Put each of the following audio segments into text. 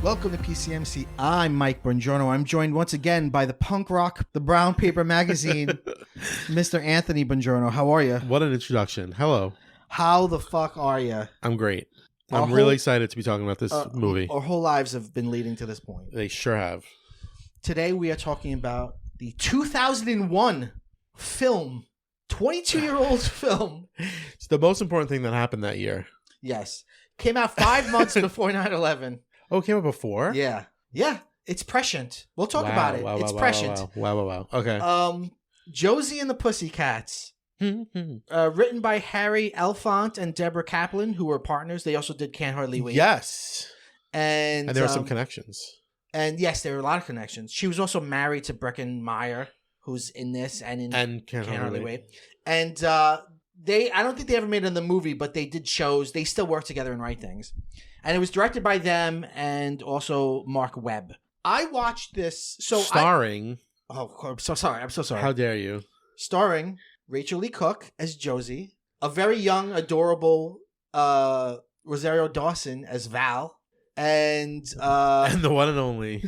Welcome to PCMC. I'm Mike Bongiorno. I'm joined once again by the punk rock, the brown paper magazine, Mr. Anthony Bongiorno. How are you? What an introduction. Hello. How the fuck are you? I'm great. I'm really excited to be talking about this movie. Our whole lives have been leading to this point. They sure have. Today we are talking about the 2001 film, 22-year-old film. It's the most important thing that happened that year. Yes. Came out 5 months before 9/11. Oh, it came out before? Yeah. Yeah. It's prescient. We'll talk about it. It's prescient. Wow. Okay. Josie and the Pussycats. Written by Harry Elfont and Deborah Kaplan, who were partners. They also did Can't Hardly Wait. Yes. And there were some connections. And yes, there were a lot of connections. She was also married to Breckin Meyer, who's in this and in Can't Hardly Wait. And I don't think they ever made it in the movie, but they did shows. They still work together and write things. And it was directed by them and also Mark Webb. I watched this. Starring. I'm so sorry. How dare you? Starring Rachel Lee Cook as Josie, a very young, adorable Rosario Dawson as Val, and the one and only.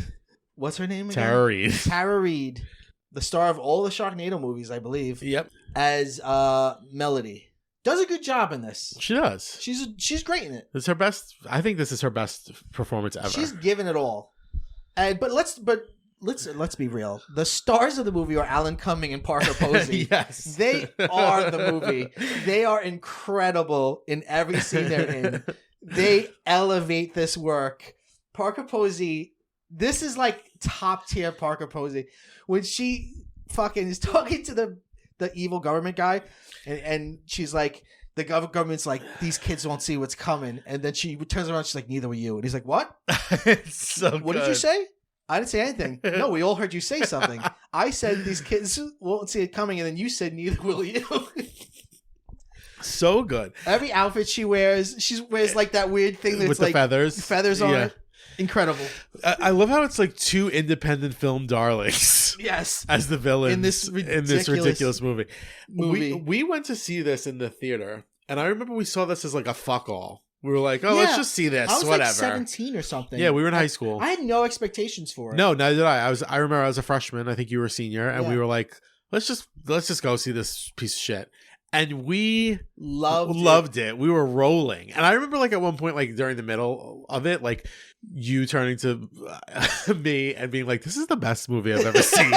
What's her name again? Tara Reid. Tara Reid, the star of all the Sharknado movies, I believe. Yep. As Melody. Does a good job in this. She does. She's great in it. It's her best. I think this is her best performance ever. She's given it all. But let's be real. The stars of the movie are Alan Cumming and Parker Posey. Yes. They are the movie. They are incredible in every scene they're in. They elevate this work. Parker Posey, this is like top tier Parker Posey. When she fucking is talking to the evil government guy, and she's like, the government's like, these kids won't see what's coming. And then she turns around, she's like, neither will you. And he's like, what? It's so What did you say? I didn't say anything. No, we all heard you say something. I said these kids won't see it coming, and then you said neither will you. So good. Every outfit she wears like that weird thing that's with like the feathers on it. Incredible. I love how it's like two independent film darlings. Yes. As the villains in this ridiculous movie. We went to see this in the theater, and I remember we saw this as like a fuck all. We were like, let's just see this. I was whatever. like 17 or something. Yeah, we were in high school. I had no expectations for it. No, neither did I. I remember I was a freshman. I think you were a senior, and we were like, let's just go see this piece of shit. And we loved it. We were rolling. And I remember like at one point, like during the middle of it, like you turning to me and being like, this is the best movie I've ever seen.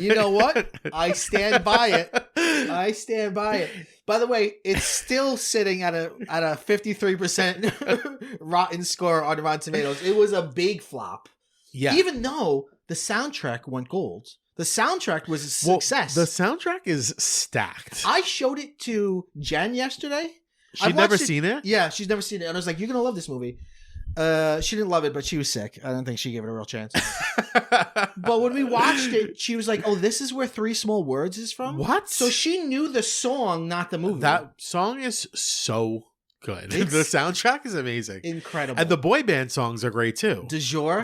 You know what? I stand by it. By the way, it's still sitting at a 53% rotten score on Rotten Tomatoes. It was a big flop. Yeah. Even though the soundtrack went gold. The soundtrack was a success. The soundtrack is stacked. I showed it to Jen yesterday. She'd never seen it? Yeah, she's never seen it. And I was like, you're going to love this movie. She didn't love it, but she was sick. I don't think she gave it a real chance. But when we watched it, she was like, oh, this is where Three Small Words is from? What? So she knew the song, not the movie. That song is so good. The soundtrack is amazing. Incredible. And the boy band songs are great too. De jour.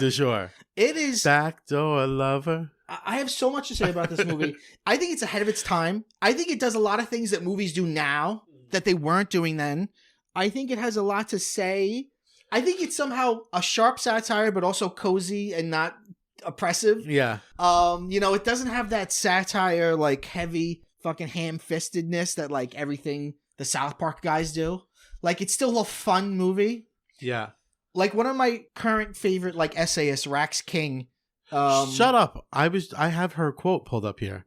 It is. Backdoor Lover. I have so much to say about this movie. I think it's ahead of its time. I think it does a lot of things that movies do now that they weren't doing then. I think it has a lot to say. I think it's somehow a sharp satire, but also cozy and not oppressive. Yeah. It doesn't have that satire, like heavy fucking ham-fistedness that like everything the South Park guys do. Like it's still a fun movie. Yeah. Like one of my current favorite like essayists, Rax King. Shut up. I have her quote pulled up here.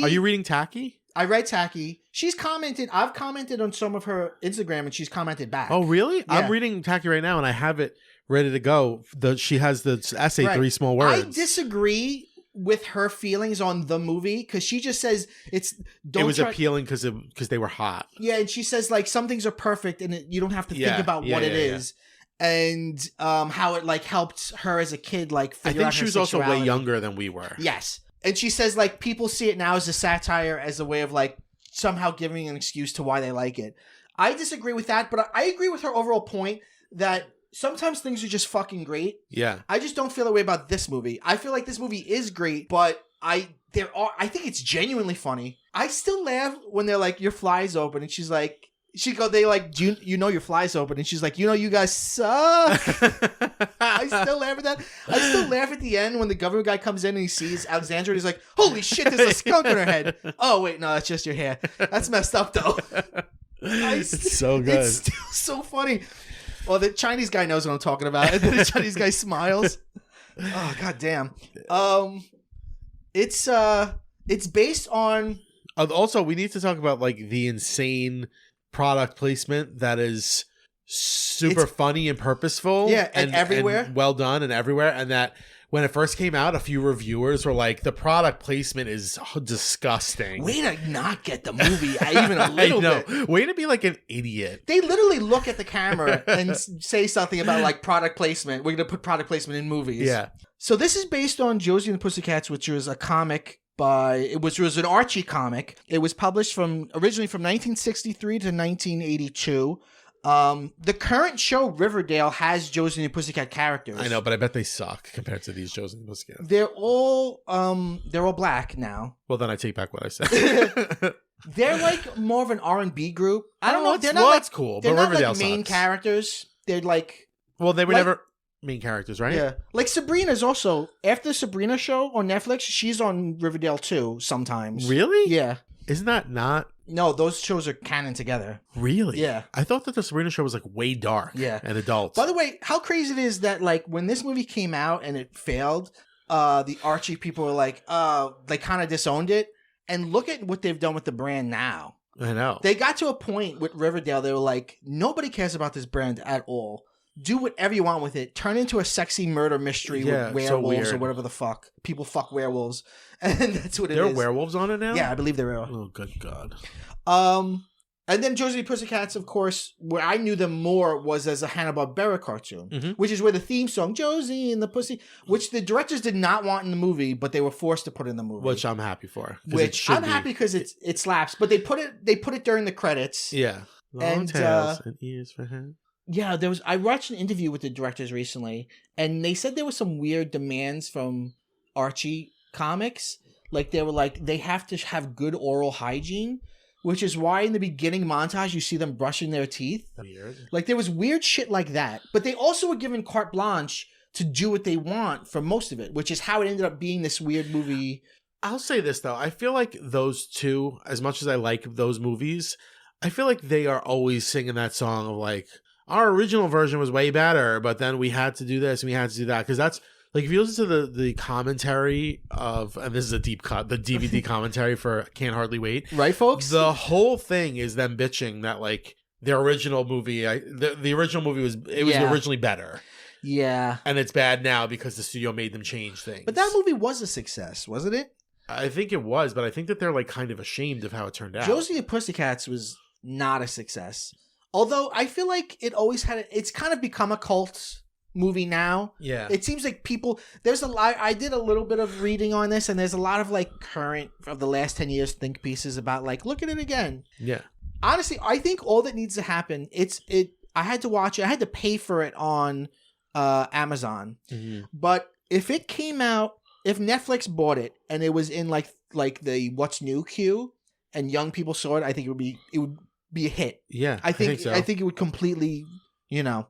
Are you reading Tacky? I read Tacky. She's commented. I've commented on some of her Instagram, and she's commented back. Oh, really? Yeah. I'm reading Tacky right now, and I have it ready to go. She has the essay, Right. 3 small words. I disagree with her feelings on the movie because she just says it was appealing because they were hot. Yeah, and she says like some things are perfect, and you don't have to think about what it is. And how it like helped her as a kid like figure out her she was sexuality. also way younger than we were. Yes. And she says like people see it now as a satire, as a way of like somehow giving an excuse to why they like it. I disagree with that, but I agree with her overall point that sometimes things are just fucking great. Yeah. I just don't feel that way about this movie. I feel like this movie is great, but I think it's genuinely funny. I still laugh when they're like, your fly's open, and she's like, they like, do you know your fly's open? And she's like, you guys suck. I still laugh at that. I still laugh at the end when the government guy comes in and he sees Alexandra and he's like, holy shit, there's a skunk on her head. Oh, wait, no, that's just your hair. That's messed up, though. It's so good. It's still so funny. Well, the Chinese guy knows what I'm talking about. And then the Chinese guy smiles. Oh, god damn. It's based on... Also, we need to talk about like the insane product placement that is super funny and purposeful. Yeah, and everywhere. And well done and everywhere. And that when it first came out, a few reviewers were like, the product placement is disgusting. Way to not get the movie even a little bit. Way to be like an idiot. They literally look at the camera and say something about like product placement. We're going to put product placement in movies. Yeah. So this is based on Josie and the Pussycats, which was a comic which was an Archie comic. It was published originally from 1963 to 1982. The current show Riverdale has Josie and the Pussycat characters. I know, but I bet they suck compared to these Josie and the Pussycats. They're all black now. Well, then I take back what I said. They're like more of an R&B group. I don't know. They're not that's cool. They're but not Riverdale like main sucks. characters. They're like. Well, they were never main characters, right? Yeah. Like Sabrina's also, after the Sabrina show on Netflix, she's on Riverdale too sometimes. Really? Yeah. Isn't that not? No, those shows are canon together. Really? Yeah. I thought that the Sabrina show was like way dark and adult. By the way, how crazy it is that like when this movie came out and it failed, the Archie people were like, they kind of disowned it. And look at what they've done with the brand now. I know. They got to a point with Riverdale, they were like, nobody cares about this brand at all. Do whatever you want with it. Turn into a sexy murder mystery with werewolves or whatever the fuck. People fuck werewolves. And that's what it is. There are werewolves on it now? Yeah, I believe there are. Oh, good God. And then Josie and the Pussycats, of course, where I knew them more was as a Hanna-Barbera cartoon, which is where the theme song, Josie and the Pussy, which the directors did not want in the movie, but they were forced to put in the movie. Which I'm happy for. Which I'm happy because it slaps. But they put it during the credits. Yeah. Long tails and ears for him. Yeah, I watched an interview with the directors recently, and they said there were some weird demands from Archie comics. Like they were like, they have to have good oral hygiene, which is why in the beginning montage you see them brushing their teeth. Weird. Like there was weird shit like that. But they also were given carte blanche to do what they want for most of it, which is how it ended up being this weird movie. I'll say this though, I feel like those two, as much as I like those movies, I feel like they are always singing that song of like, our original version was way better, but then we had to do this and we had to do that. Because that's, like, if you listen to the commentary of, and this is a deep cut, the DVD commentary for Can't Hardly Wait. Right, folks? The whole thing is them bitching that, like, their original movie, the original movie was originally better. Yeah. And it's bad now because the studio made them change things. But that movie was a success, wasn't it? I think it was, but I think that they're, like, kind of ashamed of how it turned out. Josie and the Pussycats was not a success. Although I feel like it always it's kind of become a cult movie now. Yeah. It seems like there's a lot, I did a little bit of reading on this, and there's a lot of like current of the last 10 years think pieces about like, look at it again. Yeah. Honestly, I think all that needs to happen, I had to watch it, I had to pay for it on Amazon. Mm-hmm. But if it came out, if Netflix bought it and it was in like the what's new queue and young people saw it, I think it would be a hit. Yeah, I think so. I think it would completely, Yeah.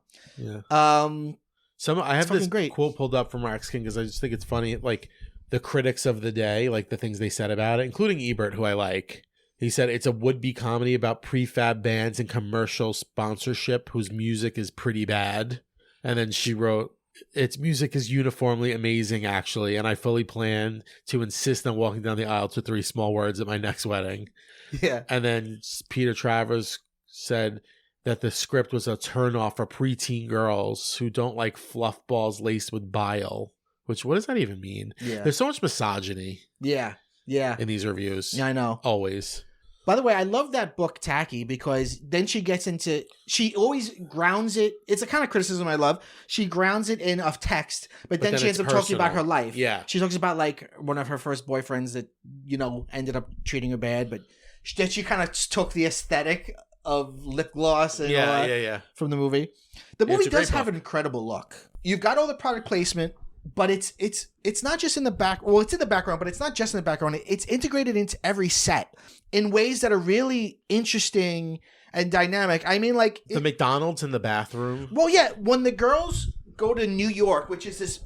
I have this great quote pulled up from Rex King because I just think it's funny. Like the critics of the day, like the things they said about it, including Ebert, who I like. He said it's a would-be comedy about prefab bands and commercial sponsorship whose music is pretty bad. And then she wrote, its music is uniformly amazing, actually, and I fully plan to insist on walking down the aisle to 3 small words at my next wedding. Yeah. And then Peter Travers said that the script was a turnoff for preteen girls who don't like fluff balls laced with bile. Which, what does that even mean? Yeah. There's so much misogyny. Yeah. Yeah. In these reviews. Yeah, I know. Always. By the way, I love that book, Tacky, because then she gets into... She always grounds it... It's a kind of criticism I love. She grounds it in a text, but then she ends up talking about her life. Yeah. She talks about, like, one of her first boyfriends that, ended up treating her bad, but she kind of took the aesthetic of lip gloss and all that from the movie. The movie does have an incredible look. You've got all the product placement, but it's not just in the back. Well, it's in the background, but it's not just in the background. It's integrated into every set in ways that are really interesting and dynamic. I mean, like the McDonald's in the bathroom. Well, yeah, when the girls go to New York, which is this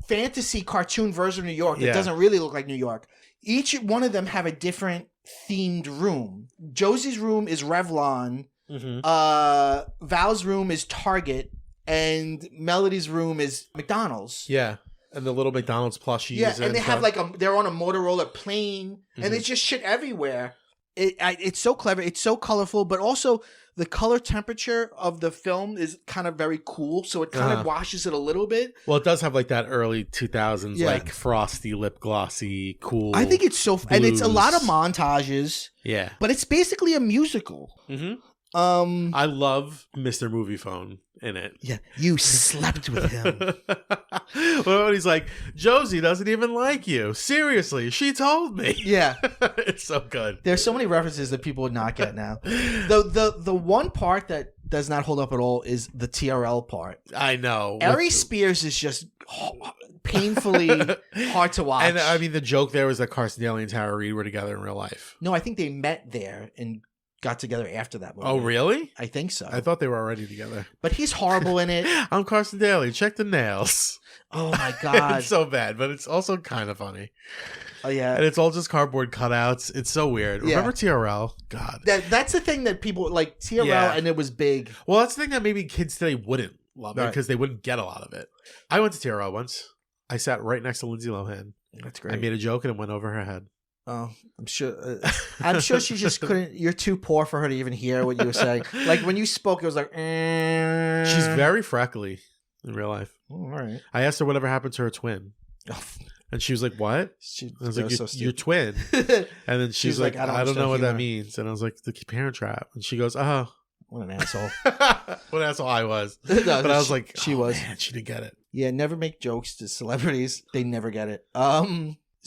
fantasy cartoon version of New York that doesn't really look like New York. Each one of them have a different themed room. Josie's room is Revlon. Mm-hmm. Val's room is Target. And Melody's room is McDonald's. Yeah. And the little McDonald's plushies. Yeah, and they have they're on a Motorola plane, and there's just shit everywhere. It's so clever. It's so colorful, but also the color temperature of the film is kind of very cool, so it kind of washes it a little bit. Well, it does have like that early 2000s, like frosty, lip glossy, cool. I think it's so... And it's a lot of montages. Yeah. But it's basically a musical. Mm-hmm. I love Mr. Movie Phone in it. Yeah, you slept with him. Well, he's like, Josie doesn't even like you. Seriously, she told me. Yeah. It's so good. There's so many references that people would not get now. The one part that does not hold up at all is the TRL part. I know. Ari Spears is just painfully hard to watch. And I mean, the joke there was that Carson Daly and Tara Reid were together in real life. No, I think they met there and got together after that movie. Oh, really? I think so. I thought they were already together. But he's horrible in it. I'm Carson Daly. Check the nails. Oh, my God. It's so bad, but it's also kind of funny. Oh, yeah. And it's all just cardboard cutouts. It's so weird. Yeah. Remember TRL? God. That's the thing that people like TRL, and it was big. Well, that's the thing that maybe kids today wouldn't love it because they wouldn't get a lot of it. I went to TRL once. I sat right next to Lindsay Lohan. That's great. I made a joke and it went over her head. Oh, I'm sure. I'm sure she just couldn't. You're too poor for her to even hear what you were saying. Like when you spoke, it was like. She's very freckly in real life. Oh, all right. I asked her whatever happened to her twin, and she was like, "What?" I was like, "Your twin." And then she's like, "I don't know what that means." And I was like, "The Parent Trap." And she goes, "Oh, what an asshole!" What an asshole I was. No, but I was like, "She was." Man, she didn't get it. Yeah, never make jokes to celebrities. They never get it.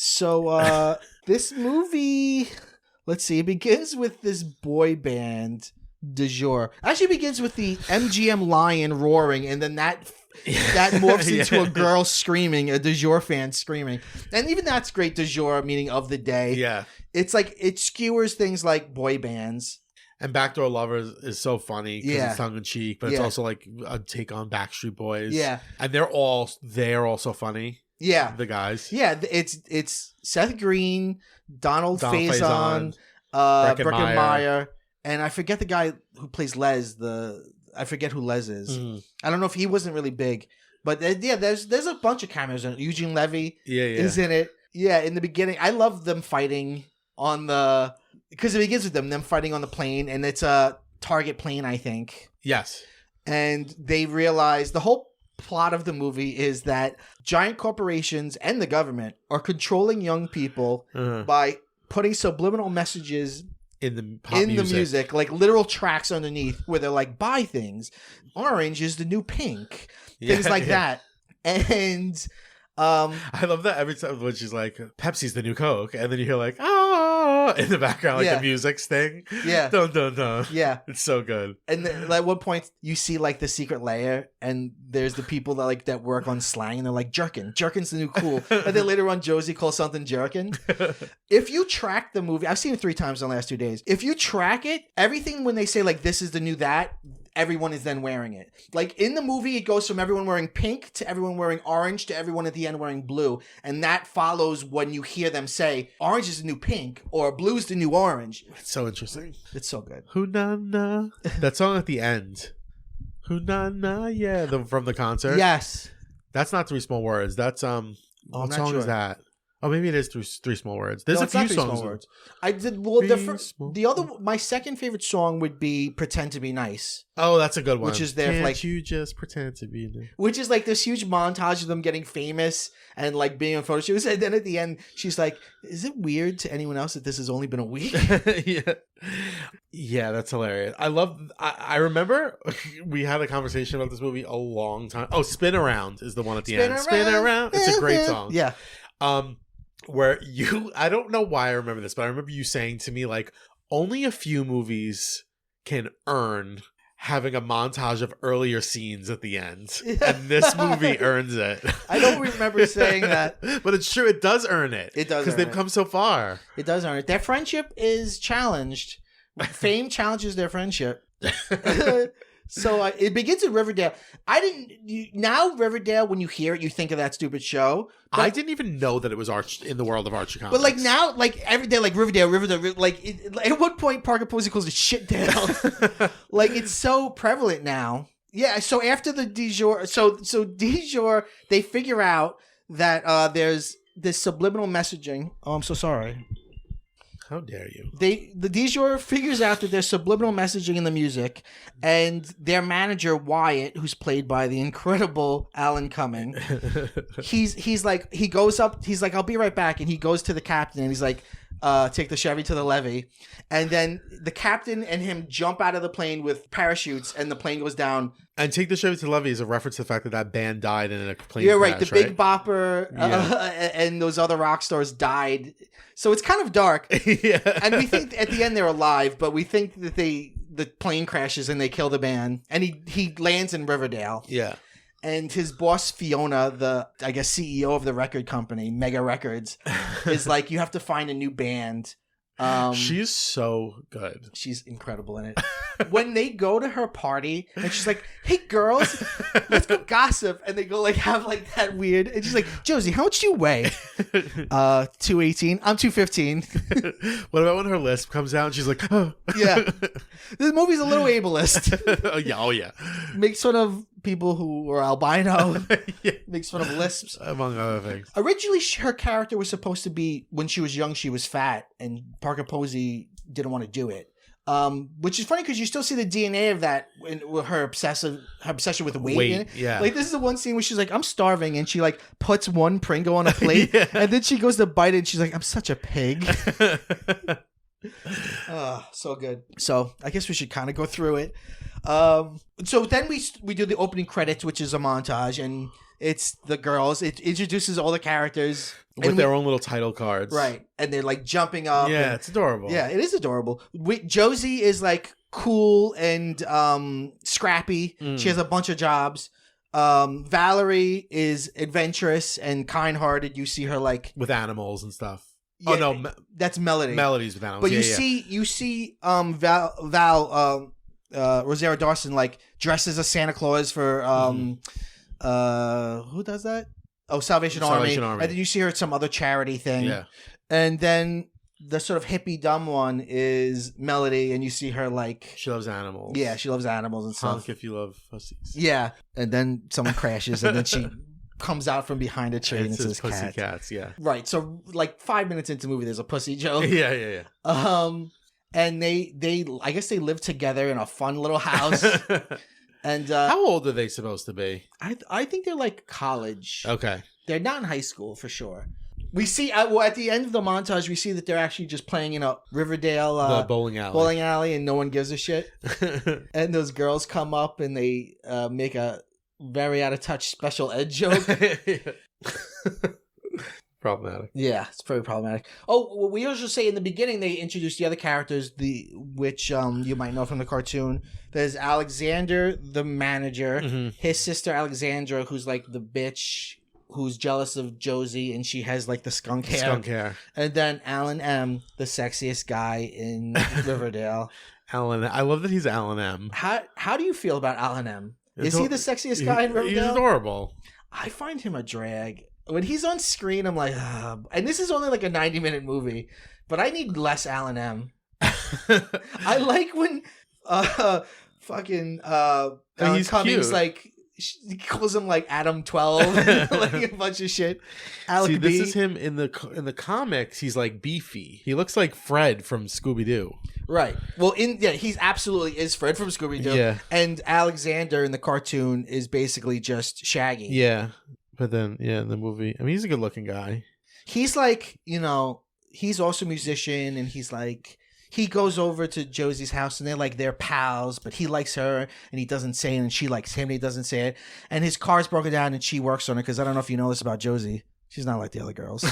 So this movie, let's see, it begins with this boy band, De Jour. Actually begins with the MGM lion roaring, and then that morphs into a girl screaming, a De Jour fan screaming. And even that's great, De Jour, meaning of the day. Yeah. It's like, it skewers things like boy bands. And Backdoor Lovers is so funny because it's tongue-in-cheek, but it's also like a take on Backstreet Boys. Yeah. And they're all so funny. Yeah. The guys. Yeah, it's Seth Green, Donald Faison, Breckenmeyer, and I forget the guy who plays Les. I forget who Les is. Mm. I don't know if he wasn't really big, but there's a bunch of cameos in it. Eugene Levy is in it. Yeah, in the beginning, I love them fighting because it begins with them fighting on the plane, and it's a Target plane, I think. Yes. And they realize the whole plot of the movie is that giant corporations and the government are controlling young people by putting subliminal messages in the music, like literal tracks underneath where they're like, buy things. Orange is the new pink. Things like that. And I love that every time when she's like, Pepsi's the new Coke, and then you hear like, ah, in the background, like the music's thing. Yeah. Dun, dun, dun. Yeah. It's so good. And then at one point you see like the secret layer, and there's the people that work on slang, and they're like, jerkin. Jerkin's the new cool. And then later on, Josie calls something jerkin. If you track the movie, I've seen it 3 times in the last 2 days. If you track it, everything when they say like, this is the new that, everyone is then wearing it. Like in the movie, it goes from everyone wearing pink to everyone wearing orange to everyone at the end wearing blue. And that follows when you hear them say, orange is the new pink or blue is the new orange. It's so interesting. It's so good. Hoo-na-na. That song at the end. Hoo-na-na, yeah. From the concert. Yes. That's not Three Small Words. That's what song is that? Oh, maybe it is Three Small Words. There's a few songs. Words. I did my second favorite song would be "Pretend to Be Nice." Oh, that's a good one. Which is there, Can't you just pretend to be nice? Which is like this huge montage of them getting famous and like being on photo shoots, and then at the end, she's like, "Is it weird to anyone else that this has only been a week?" Yeah, that's hilarious. I remember we had a conversation about this movie a long time. Oh, "Spin Around" is the one at the end. Spin around. It's a great song. Yeah. Where I don't know why I remember this, but I remember you saying to me, like, only a few movies can earn having a montage of earlier scenes at the end. And this movie earns it. I don't remember saying that. But it's true. It does earn it. It does. Because they've come so far. It does earn it. Their friendship is challenged. Fame challenges their friendship. So it begins in Riverdale. Now Riverdale, when you hear it, you think of that stupid show. I didn't even know that it was in the world of Archie Comics. But like now, like every day, like Riverdale, like at one point, Parker Posey calls it Shitdale. Like it's so prevalent now. Yeah. So after the Dijon, so Dijon, they figure out that there's this subliminal messaging. Oh, I'm so sorry. How dare you? The Dijon figures out that there's subliminal messaging in the music, and their manager Wyatt, who's played by the incredible Alan Cumming, he's like I'll be right back, and he goes to the captain and he's like, take the Chevy to the levee, and then the captain and him jump out of the plane with parachutes, and the plane goes down. And "Take the Chevy to the Levee" is a reference to the fact that band died in a plane crash. Yeah, right. The Big Bopper and those other rock stars died. So it's kind of dark. Yeah. And we think at the end they're alive, but we think that the plane crashes and they kill the band. And he lands in Riverdale. Yeah. And his boss, Fiona, the, I guess, CEO of the record company, Mega Records, is like, you have to find a new band. She's so good. She's incredible in it. When they go to her party and she's like, "Hey girls, let's go gossip," and they go like have like that weird, and she's like, "Josie, how much do you weigh?" 218. I'm 215. What about when her lisp comes out and she's like, "Oh." Yeah. This movie's a little ableist. Oh yeah. Makes fun of people who are albino. Yeah. Makes fun of lisps, among other things. Originally, her character was supposed to be, when she was young, she was fat, and Parker Posey didn't want to do it. Which is funny because you still see the DNA of that in her obsession with weight. Yeah. Like this is the one scene where she's like, "I'm starving," and she like puts one Pringle on a plate, yeah. And then she goes to bite it, and she's like, "I'm such a pig." So good. So I guess we should kind of go through it. So then we do the opening credits, which is a montage, and it's the girls. It introduces all the characters with their own little title cards, right? And they're like jumping up. Yeah, it's adorable. Yeah, it is adorable. Josie is like cool and scrappy. She has a bunch of jobs. Valerie is adventurous and kind-hearted. You see her like with animals and stuff. Yeah, oh no, that's Melody. Melody's with animals. But you see Val Rosario Dawson like dressed as a Santa Claus for who does that? Oh, Salvation Army. And then you see her at some other charity thing. Yeah. And then the sort of hippie dumb one is Melody, and you see her like she loves animals. Yeah, she loves animals and stuff. Honk if you love pussies. Yeah. And then someone crashes, and then she comes out from behind a tree and it says Pussycats, yeah. Right. So like 5 minutes into the movie, there's a pussy joke. Yeah. And they I guess they live together in a fun little house. And how old are they supposed to be? I think they're like college. Okay. They're not in high school for sure. We see at the end of the montage, we see that they're actually just playing in a Riverdale the bowling alley, and no one gives a shit. And those girls come up and they make a very out of touch special ed joke. Problematic. Yeah, it's pretty problematic. Oh, well, we also say in the beginning they introduced the other characters, which you might know from the cartoon. There's Alexander, the manager, his sister Alexandra, who's like the bitch who's jealous of Josie, and she has like the skunk hair. And then Alan M., the sexiest guy in Riverdale. Alan, I love that he's Alan M. How do you feel about Alan M.? Is he the sexiest guy in Riverdale? He's adorable. I find him a drag. When he's on screen, I'm like, and this is only like a 90-minute movie, but I need less Alan M. I like when Alan Cummings cute. Like he calls him like Adam 12, like a bunch of shit. Alec See, B. this is him in the comics. He's like beefy. He looks like Fred from Scooby Doo. Right. Well, he's absolutely is Fred from Scooby Doo. Yeah. And Alexander in the cartoon is basically just Shaggy. Yeah. But then, in the movie, I mean, he's a good looking guy. He's like, he's also a musician, and he's like, he goes over to Josie's house, and they're pals, but he likes her, and he doesn't say it, and she likes him, and he doesn't say it. And his car's broken down, and she works on it, because I don't know if you know this about Josie. She's not like the other girls.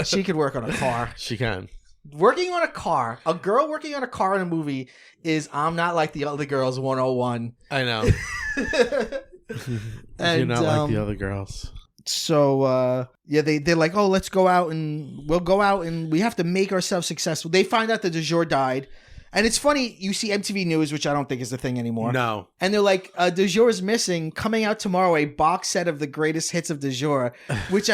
She could work on a car. She can. Working on a car, a girl working on a car in a movie is I'm not like the other girls 101. I know. You're not like the other girls. So, they're like, oh, let's go out and we'll go out and we have to make ourselves successful. They find out that de jour died. And it's funny, you see MTV News, which I don't think is the thing anymore. No. And they're like, de jour is missing. Coming out tomorrow, a box set of the greatest hits of de jour, which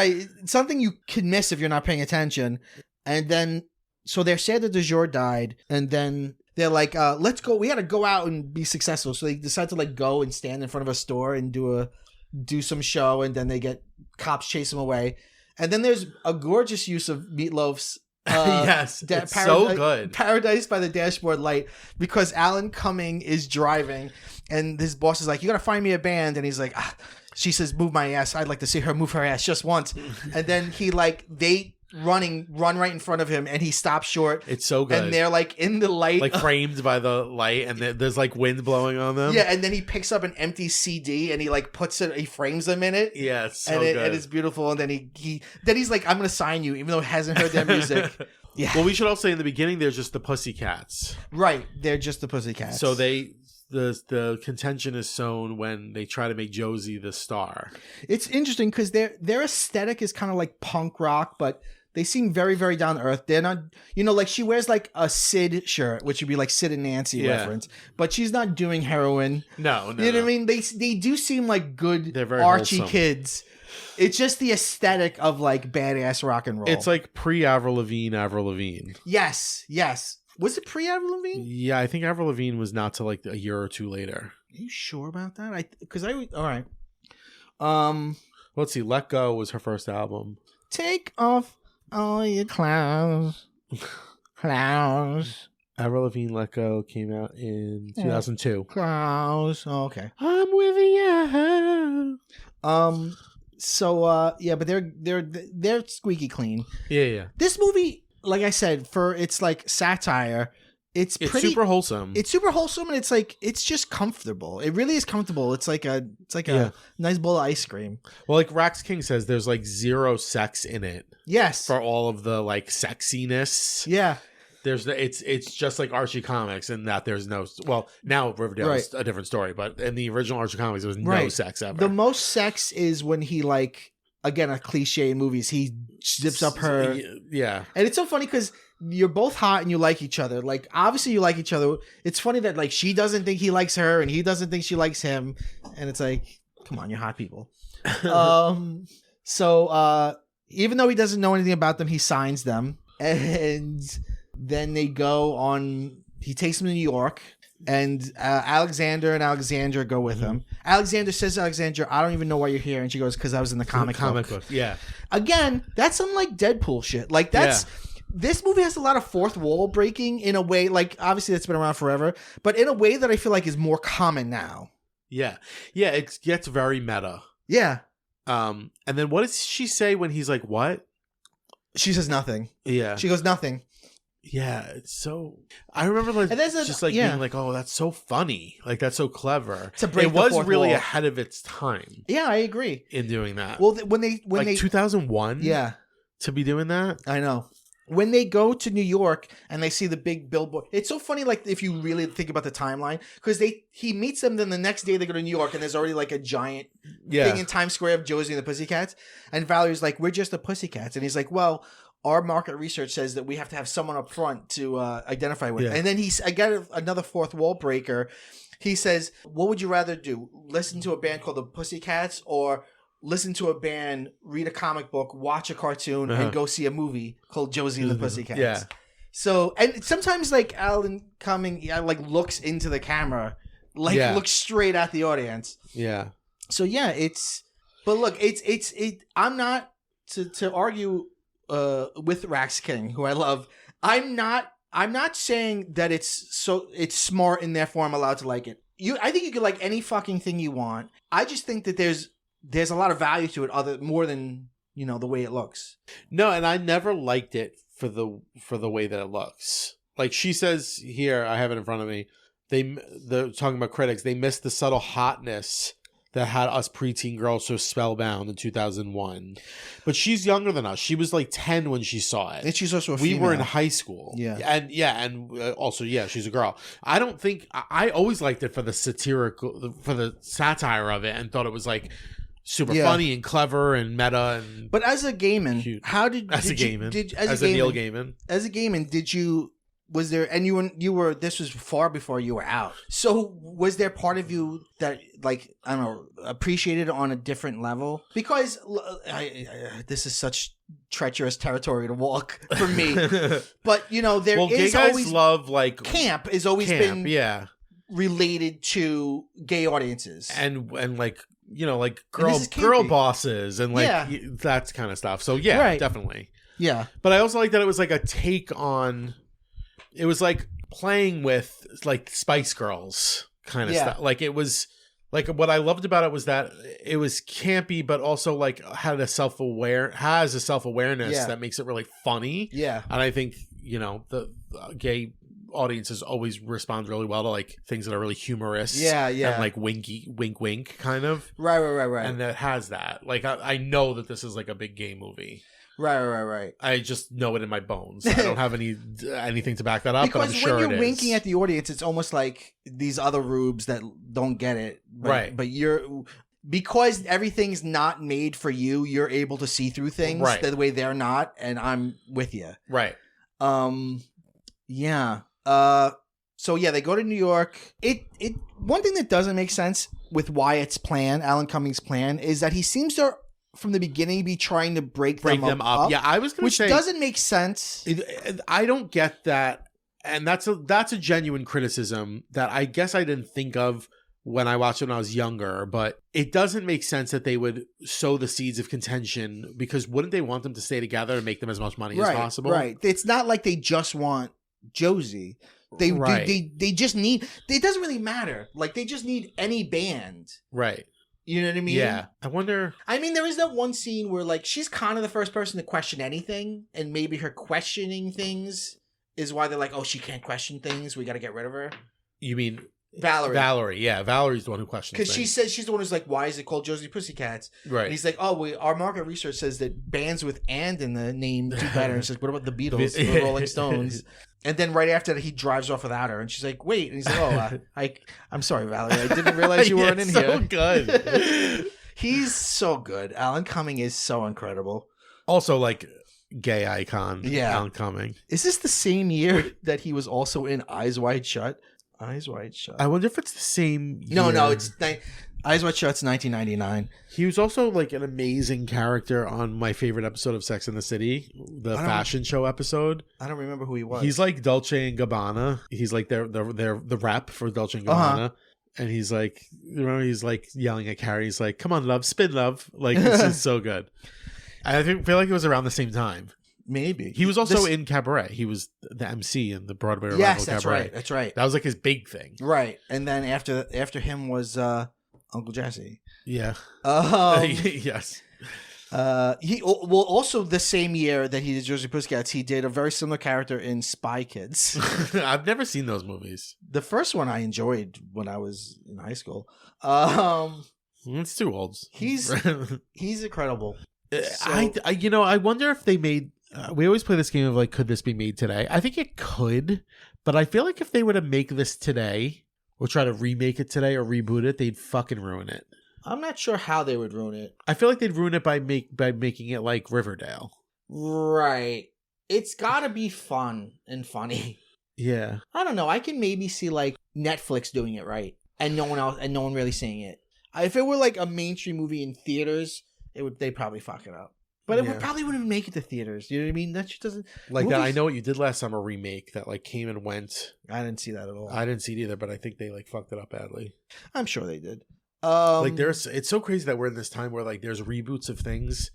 something you can miss if you're not paying attention. And then, so they're sad that de jour died. And then they're like, let's go. We got to go out and be successful. So they decide to like go and stand in front of a store and do some show. And then they get cops chase them away. And then there's a gorgeous use of Meatloaf's yes, it's so good. Paradise by the Dashboard Light, because Alan Cumming is driving and his boss is like, you got to find me a band. And he's like, she says, move my ass. I'd like to see her move her ass just once. And then they run right in front of him, and he stops short. It's so good. And they're like in the light, like framed by the light, and there's like wind blowing on them. Yeah, and then he picks up an empty CD and he like he frames them in it. Yeah, it's so good. And it's beautiful. And then he's like, I'm gonna sign you, even though he hasn't heard their music. Yeah. Well, we should also say in the beginning, they're just the Pussycats. Right, they're just the Pussycats. So the contention is sown when they try to make Josie the star. It's interesting because their aesthetic is kind of like punk rock, but they seem very, very down to earth. They're not, like she wears like a Sid shirt, which would be like Sid and Nancy reference, but she's not doing heroin. No. You know what I mean? They do seem like good They're very Archie wholesome kids. It's just the aesthetic of like badass rock and roll. It's like pre-Avril Lavigne. Yes. Was it pre-Avril Lavigne? Yeah, I think Avril Lavigne was not till like a year or two later. Are you sure about that? All right. Let's see. Let Go was her first album. Take off all your clothes. Avril Lavigne Let Go came out in 2002. Clothes. Oh, okay. I'm with you. So but they're squeaky clean. Yeah. This movie, like I said, for its like satire, it's super wholesome. It's super wholesome, and it's just comfortable. It really is comfortable. It's like a nice bowl of ice cream. Well, like Rax King says, there's like zero sex in it. Yes. For all of the like sexiness. Yeah. It's just like Archie comics, and that there's no, well, now Riverdale is a different story, but in the original Archie comics there was no sex ever. The most sex is when he like, again, a cliche in movies, he zips up her. Yeah. And it's so funny because you're both hot and you like each other. Like, obviously you like each other. It's funny that like she doesn't think he likes her and he doesn't think she likes him. And it's like, come on, you're hot people. So even though he doesn't know anything about them, he signs them. And then they go on, he takes them to New York. And Alexander and Alexandra go with him. Alexander says to Alexandra, I don't even know why you're here. And she goes, because I was in the comic book. Yeah. Again, that's some like Deadpool shit. Like that's... Yeah. This movie has a lot of fourth wall breaking in a way, like obviously that's been around forever, but in a way that I feel like is more common now. Yeah. Yeah, it gets very meta. Yeah. And then what does she say when he's like, what? She says nothing. Yeah. She goes, nothing. Yeah, it's so... I remember like being like, oh, that's so funny. Like, that's so clever. It was really ahead of its time. Yeah, I agree. In doing that. Well, when they 2001? Yeah. To be doing that? I know. When they go to New York and they see the big billboard, it's so funny. Like if you really think about the timeline, because he meets them, then the next day they go to New York and there's already like a giant thing in Times Square of Josie and the Pussycats, and Valerie's like, "We're just the Pussycats," and he's like, "Well, our market research says that we have to have someone up front to identify with." Yeah. And then I got another fourth wall breaker. He says, "What would you rather do? Listen to a band called the Pussycats or?" Listen to a band, read a comic book, watch a cartoon, and go see a movie called Josie and the Pussycats. Yeah. So, and sometimes like Alan Cumming, like looks into the camera, like looks straight at the audience. Yeah. So yeah, but look, I'm not to argue with Rax King, who I love. I'm not saying that it's smart and therefore I'm allowed to like it. I think you could like any fucking thing you want. I just think that there's a lot of value to it more than, the way it looks. No, and I never liked it for the way that it looks. Like she says here, I have it in front of me. They're talking about critics. They missed the subtle hotness that had us preteen girls so spellbound in 2001. But she's younger than us. She was like 10 when she saw it. And she's also a female. We were in high school. Yeah. And also, she's a girl. I don't think... I always liked it for the satire of it and thought it was like super funny and clever and meta. But as a Gaiman, cute. As a Neil Gaiman. As a Gaiman, did you... Was there, and you were, this was far before you were out. So was there part of you that, like, I don't know, appreciated it on a different level? Because this is such treacherous territory to walk for me. But, there is gay guys always love, like, camp has always been related to gay audiences. And like, like girl bosses and like that kind of stuff. So definitely. Yeah. But I also like that it was like a take on... It was like playing with like Spice Girls kind of stuff. Like it was like what I loved about it was that it was campy, but also like has a self-awareness that makes it really funny. Yeah. And I think, the gay audiences always respond really well to like things that are really humorous. Yeah. And like wink kind of. Right. And that has that. Like I know that this is like a big gay movie. Right. I just know it in my bones. I don't have anything to back that up, but I'm sure it is. Because when you're winking at the audience, it's almost like these other rubes that don't get it. But, But because everything's not made for you, you're able to see through things the way they're not, and I'm with you. Right. Yeah. So they go to New York. One thing that doesn't make sense with Wyatt's plan, Alan Cummings' plan, is that he seems to, from the beginning, be trying to break them up. Yeah, I was going to say, which doesn't make sense. I don't get that, and that's a genuine criticism that I guess I didn't think of when I watched it when I was younger. But it doesn't make sense that they would sow the seeds of contention, because wouldn't they want them to stay together and make them as much money as possible? Right. It's not like they just want Josie. They just need. It doesn't really matter. Like they just need any band. Right. You know what I mean? Yeah. I wonder... I mean, there is that one scene where, like, she's kind of the first person to question anything, and maybe her questioning things is why they're like, oh, she can't question things, we got to get rid of her. You mean... Valerie, yeah. Valerie's the one who questions things. Because she says, she's the one who's like, why is it called Josie Pussycats? Right. And he's like, our market research says that bands with "and" in the name do better. And she's like, what about the Beatles, the Rolling Stones? And then right after that, he drives off without her. And she's like, wait. And he's like, I'm sorry, Valerie. I didn't realize you weren't in here. So good. He's so good. Alan Cumming is so incredible. Also, like, gay icon. Yeah. Alan Cumming. Is this the same year that he was also in Eyes Wide Shut? Eyes Wide Shut. I wonder if it's the same year. No, it's Eyes Wide Shut's 1999. He was also like an amazing character on my favorite episode of Sex and the City, the fashion show episode. I don't remember who he was. He's like Dolce and Gabbana. He's like the rep for Dolce and Gabbana. And he's like, he's like yelling at Carrie. He's like, "Come on, love, spin, love!" Like this is so good. I feel like it was around the same time. Maybe he was also in Cabaret. He was the MC in the Broadway revival Cabaret. That's right. That was like his big thing. Right, and then after him was Uncle Jesse. Yeah. Yes. He also the same year that he did Josie Pussycats, he did a very similar character in Spy Kids. I've never seen those movies. The first one I enjoyed when I was in high school. It's too old. He's incredible. So, I wonder if they made. We always play this game of like, could this be made today? I think it could, but I feel like if they were to make this today or try to remake it today or reboot it, they'd fucking ruin it. I'm not sure how they would ruin it. I feel like they'd ruin it by making it like Riverdale. Right. It's got to be fun and funny. Yeah. I don't know. I can maybe see like Netflix doing it right and no one really seeing it. If it were like a mainstream movie in theaters, they'd probably fuck it up. But it probably wouldn't make it to theaters. You know what I mean? That just doesn't... Like movies... that I Know What You Did Last Summer remake that like came and went. I didn't see that at all. I didn't see it either, but I think they like fucked it up badly. I'm sure they did. Like it's so crazy that we're in this time where like there's reboots of things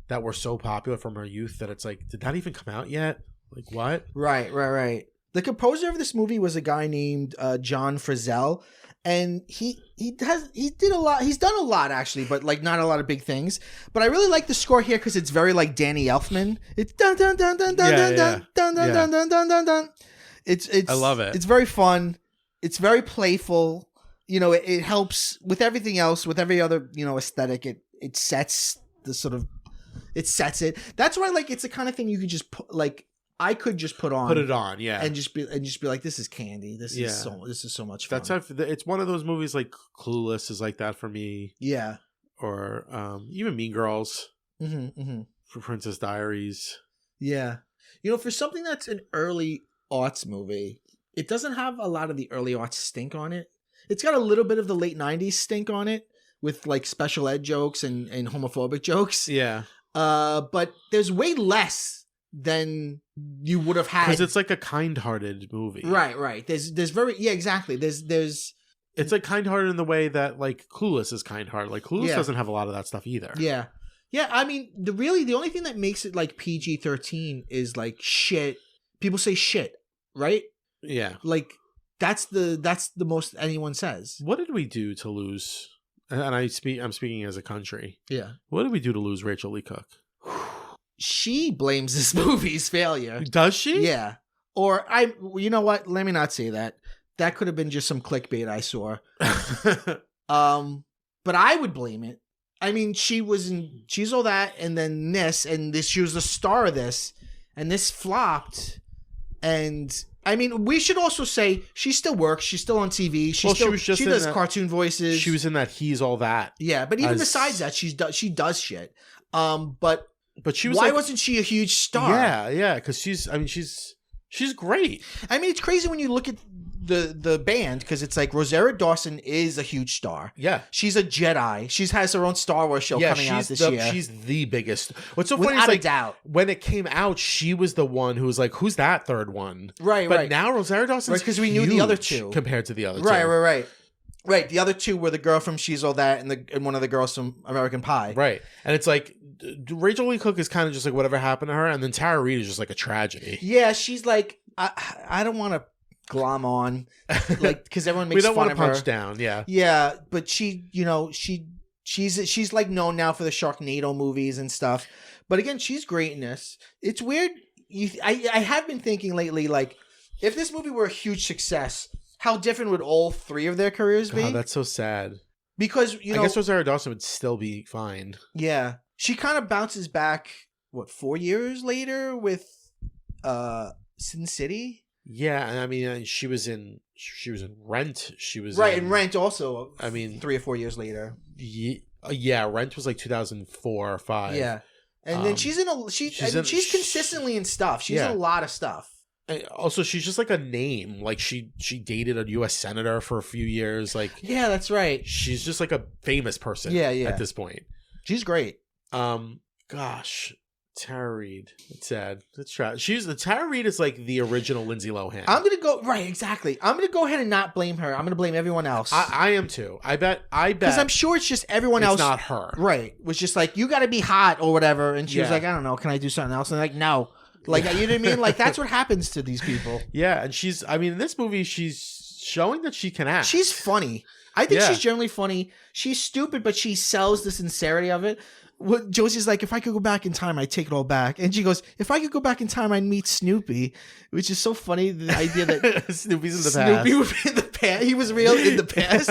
that were so popular from our youth that it's like, did that even come out yet? Like what? Right. The composer of this movie was a guy named John Frizzell, and he did a lot. He's done a lot actually, but like not a lot of big things. But I really like the score here because it's very like Danny Elfman. It's dun dun dun dun dun dun dun dun dun dun dun dun dun dun. It's I love it. It's very fun. It's very playful. You know, it helps with everything else, with every other, you know, aesthetic. It sets the sort of, it sets it. That's why, like, it's the kind of thing you could just put, like, I could just put it on, yeah, and just be like, this is candy. This is so much fun. That's how, it's one of those movies like Clueless is like that for me. Yeah, or even Mean Girls, for Princess Diaries. Yeah, you know, for something that's an early aughts movie, it doesn't have a lot of the early aughts stink on it. It's got a little bit of the late 90s stink on it with like special ed jokes and homophobic jokes. Yeah. But there's way less than you would have had. Because it's like a kind-hearted movie. Right. There's exactly. There's it's like kind-hearted in the way that like Clueless is kind-hearted. Like Clueless doesn't have a lot of that stuff either. Yeah. Yeah, I mean, the only thing that makes it like PG-13 is like shit. People say shit, right? Yeah. Like that's the most anyone says. What did we do to lose? And I'm speaking as a country. Yeah. What did we do to lose Rachel Lee Cook? She blames this movie's failure. Does she? Yeah. Or you know what? Let me not say that. That could have been just some clickbait I saw. But I would blame it. I mean, she's all that, and then she was the star of this, and this flopped, and I mean, we should also say she still works. She's still on TV. She does cartoon voices. She was in that He's All That. Yeah, but even besides that, she does shit. But she was. Why wasn't she a huge star? Yeah, because she's great. I mean, it's crazy when you look at the band, because it's like Rosario Dawson is a huge star. Yeah, she's a Jedi. She has her own Star Wars show coming out this year. She's the biggest. What's so funny is without like a doubt, when it came out, she was the one who was like, "Who's that third one?" Right. But now Rosario Dawson's because we knew the other two compared to the other two. Right. The other two were the girl from She's All That and one of the girls from American Pie. Right. And it's like Rachel Lee Cook is kind of just like whatever happened to her, and then Tara Reid is just like a tragedy. Yeah, she's like, I don't want to glom on, like, because everyone makes fun of her. We don't want to punch down. Yeah. Yeah, but she, you know, she's like known now for the Sharknado movies and stuff. But again, she's great in this. It's weird. I have been thinking lately, like, if this movie were a huge success, how different would all three of their careers be? God, that's so sad. Because, I guess Rosario Dawson would still be fine. Yeah. She kind of bounces back, 4 years later with Sin City? Yeah, and I mean, she was in Rent. She was in Rent also. I mean, 3 or 4 years later. Yeah, Rent was like 2004 or 5. Yeah. And then she's consistently in stuff. She's in a lot of stuff. Also, she's just like a name. Like she dated a U.S. senator for a few years. Like, yeah, that's right. She's just like a famous person. Yeah. At this point, she's great. Gosh, Tara Reid. It's sad. It's trash. Tara Reid is like the original Lindsay Lohan. I'm gonna go exactly. I'm gonna go ahead and not blame her. I'm gonna blame everyone else. I am too. I bet because I'm sure it's just everyone else. It's not her. Right. It was just like, you got to be hot or whatever, and she was like, I don't know. Can I do something else? And like, no. Like, you know what I mean? Like, that's what happens to these people. Yeah, and in this movie, she's showing that she can act. She's funny. I think she's generally funny. She's stupid, but she sells the sincerity of it. Josie's like, if I could go back in time, I'd take it all back. And she goes, if I could go back in time, I'd meet Snoopy, which is so funny. The idea that Snoopy's in the past. Snoopy would be in the past. He was real in the past.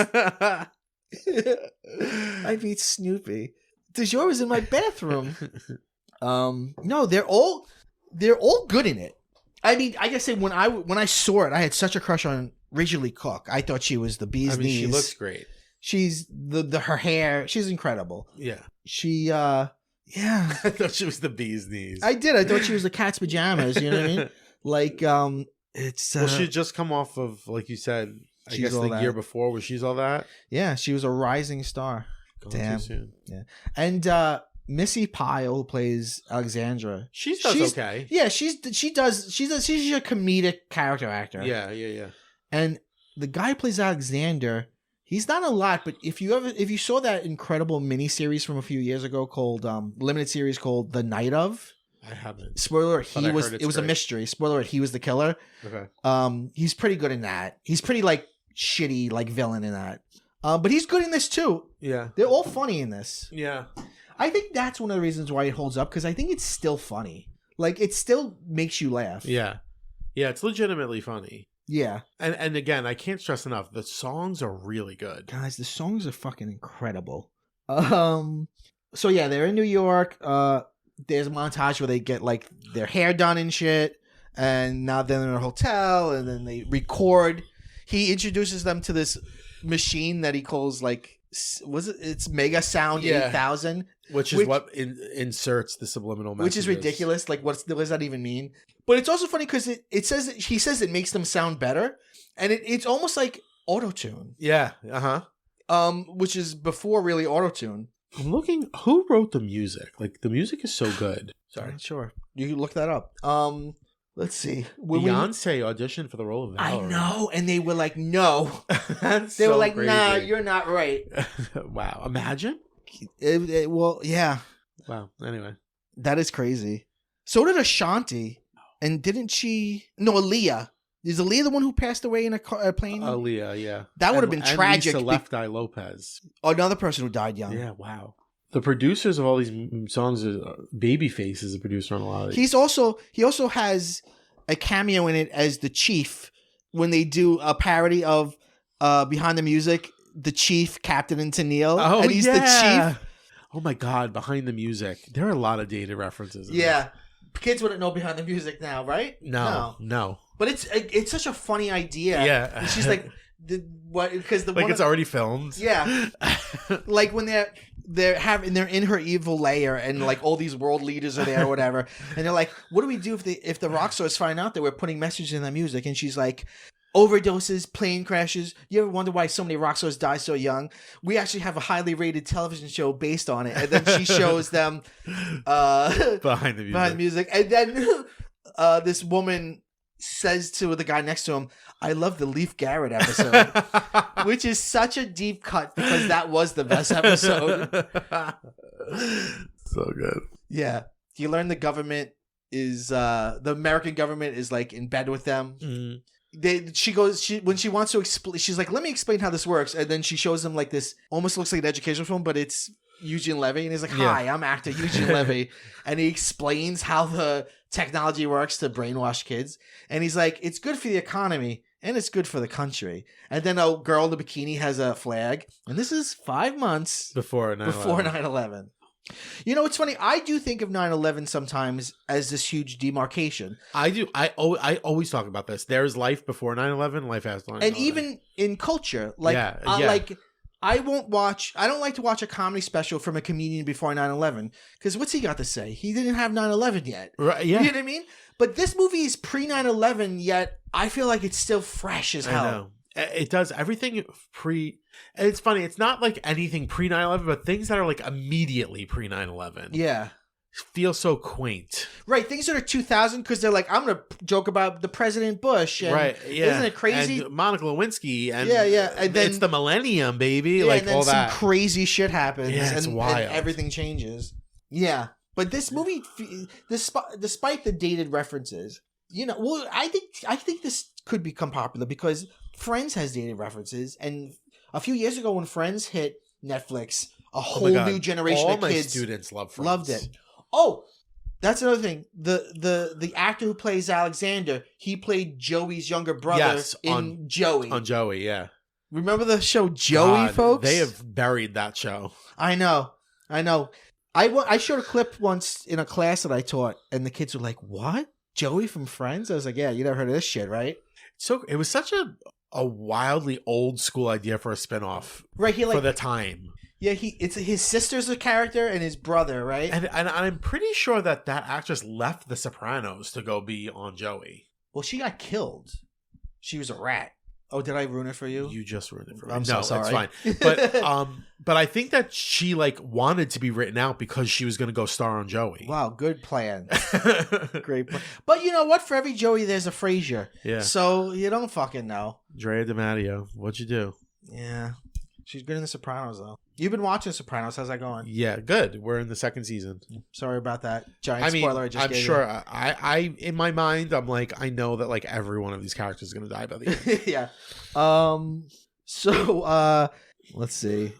I meet Snoopy. DeJour was in my bathroom. No, they're all good in it. I mean, I gotta say, when I saw it, I had such a crush on Rachel Lee Cook. I thought she was the bee's knees. She looks great. She's her hair. She's incredible. Yeah. She I thought she was the bee's knees. I did. I thought she was the cat's pajamas. You know what I mean? Like, it's. Well, she had just come off of, like you said, I guess the year before, where She's All That. Yeah, she was a rising star. Damn. Too soon. Yeah, and Missy Pyle, who plays Alexandra, she's okay. Yeah, she's a comedic character actor. Yeah. And the guy who plays Alexander, He's not a lot, but if you saw that incredible miniseries from a few years ago called limited series called The Night of. I haven't. Spoiler: it was a mystery. Spoiler: he was the killer. Okay. He's pretty good in that. He's pretty like shitty like villain in that. But he's good in this too. Yeah. They're all funny in this. Yeah. I think that's one of the reasons why it holds up because I think it's still funny. Like it still makes you laugh. Yeah. Yeah. It's legitimately funny. Yeah. And again, I can't stress enough. The songs are really good. Guys, the songs are fucking incredible. So yeah, they're in New York. There's a montage where they get like their hair done and shit, and now they're in a hotel, and then they record. He introduces them to this machine that he calls like, it's Mega Sound 8000, which is what inserts the subliminal messages. Which is ridiculous. Like, what does that even mean? But it's also funny because he says it makes them sound better, and it's almost like autotune. Yeah. Which is before really autotune. I'm looking. Who wrote the music? Like the music is so good. Sorry, sure. You can look that up. Let's see. Beyonce auditioned for the role of Valerie. I know, and they were like, "No." They were like, crazy. "Nah, you're not right." Wow! Imagine. Well, yeah. Wow. Anyway, that is crazy. So did Ashanti, and didn't she? No, Aaliyah. Is Aaliyah the one who passed away in a plane? Aaliyah, yeah. That would have been tragic. Lisa Left Eye Lopez. Another person who died young. Yeah, wow. The producers of all these songs, Babyface is a producer on a lot of these. He also has a cameo in it as the chief when they do a parody of Behind the Music, the chief, Captain and Tennille. Oh, and he's the chief. Oh my God, Behind the Music. There are a lot of dated references. Yeah. Kids wouldn't know Behind the Music now, right? No. But it's such a funny idea. Yeah. And she's like, what? Because it's already filmed. Yeah. Like when they're in her evil lair and like all these world leaders are there or whatever, and they're like, what do we do if the rock stars find out that we're putting messages in their music? And she's like, overdoses, plane crashes. You ever wonder why so many rock stars die so young? We actually have a highly rated television show based on it. And then she shows them Behind the Music. And then this woman says to the guy next to him, I love the Leif Garrett episode, which is such a deep cut because that was the best episode. So good. Yeah. You learn the government is, the American government is like in bed with them. Mm-hmm. When she wants to explain, she's like, let me explain how this works. And then she shows them like this, almost looks like an educational film, but it's Eugene Levy. And he's like, hi, I'm actor Eugene Levy. And he explains how the technology works to brainwash kids. And he's like, it's good for the economy and it's good for the country. And then a girl in the bikini has a flag. And this is 5 months before 9/11. You know, it's funny. I do think of 9/11 sometimes as this huge demarcation. I do. I always talk about this. There's life before 9/11, life after 9/11. And even in culture, like, like I don't like to watch a comedy special from a comedian before 9/11 because what's he got to say? He didn't have 9/11 yet. Right, yeah. You know what I mean? But this movie is pre 9/11, yet I feel like it's still fresh as hell. I know. It does everything pre. And it's funny. It's not like anything pre 9/11, but things that are like immediately pre 9/11. Yeah. Feel so quaint. Right. Things that are 2000 because they're like, I'm going to joke about the President Bush. And right. Yeah. Isn't it crazy? And Monica Lewinsky. And yeah. And then it's the millennium, baby. Yeah, like and then all that. Some crazy shit happens. Yeah, it's wild. And everything changes. Yeah. But this movie, despite the dated references, you know, well, I think this could become popular because Friends has dated references. And a few years ago when Friends hit Netflix, a whole new generation of kids my students loved it. Oh, that's another thing. The actor who plays Alexander, he played Joey's younger brother in Joey. On Joey, yeah. Remember the show Joey, folks? They have buried that show. I know. I showed a clip once in a class that I taught, and the kids were like, what? Joey from Friends? I was like, yeah, you never heard of this shit, right? So it was such a wildly old school idea for a spinoff. Right, for the time. Yeah, it's his sister's a character and his brother, right? And I'm pretty sure that actress left The Sopranos to go be on Joey. Well, she got killed. She was a rat. Oh, did I ruin it for you? You just ruined it for me. I'm so sorry. It's fine. But I think that she like wanted to be written out because she was going to go star on Joey. Wow, good plan. Great plan. But you know what? For every Joey, there's a Frasier. Yeah. So you don't fucking know. Drea DiMatteo, what'd you do? Yeah. She's good in The Sopranos, though. You've been watching Sopranos. How's that going? Yeah, good. We're in the second season. Sorry about that giant spoiler I just I'm gave sure. you. I in my mind, I'm like, I know that like every one of these characters is gonna die by the end. Yeah. So let's see.